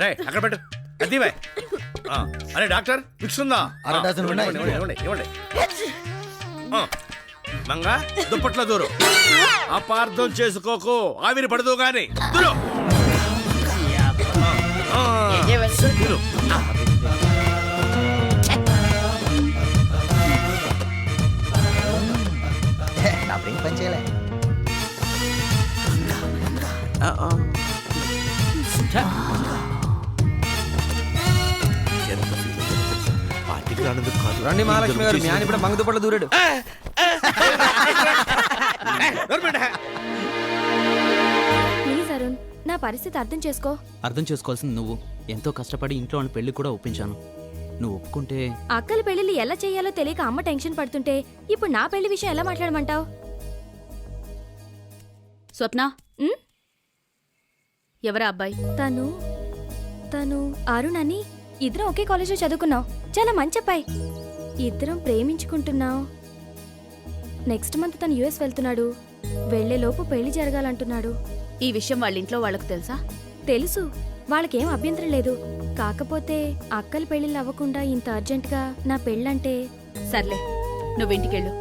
రే అక్కడ పెట్టు అదివే అరే డాక్టర్ ఫిక్స్ ఉందా ఇవ్వండి మంగా దుప్పట్లో దూరు అపార్థం చేసుకోకు ఆవిరి పడదు గాని దూరు నా బ్రెయిన్ పని చేయలే. రండి మహాలక్ష్మి గారు, మీ ఆయన ఇప్పుడు మంగ దుప్పట్లో దూరాడు. ప్లీజ్ అరుణ్, నా పరిస్థితి అర్థం చేసుకో. అర్థం చేసుకోవాల్సింది నువ్వు. ఎంతో కష్టపడి ఇంట్లో వాళ్ళ పెళ్లి కూడా ఒప్పించాను. నువ్వు ఒప్పుకుంటే అక్కల పెళ్లిళ్ళు ఎలా చేయాలో తెలియక అమ్మ టెన్షన్ పడుతుంటే ఇప్పుడు నా పెళ్లి విషయం ఎలా మాట్లాడమంటావు? స్వప్న, ఎవరా అబ్బాయి? తను అరుణ్ అని. ఇద్దరం ఒకే కాలేజ్లో చదువుకున్నాం. చాలా మంచి అబ్బాయి. ఇద్దరం ప్రేమించుకుంటున్నాం. నెక్స్ట్ మంత్ తను యుఎస్ వెళ్తున్నాడు. వెళ్లేలోపు పెళ్లి జరగాలంటున్నాడు. ఈ విషయం వాళ్ళ ఇంట్లో వాళ్ళకు తెలుసా? తెలుసు. వాళ్ళకేం అభ్యంతరం లేదు. కాకపోతే అక్కల పెళ్లిళ్ళు అవ్వకుండా ఇంత అర్జెంటుగా నా పెళ్ళంటే. సర్లే, నువ్వు ఇంటికెళ్ళు.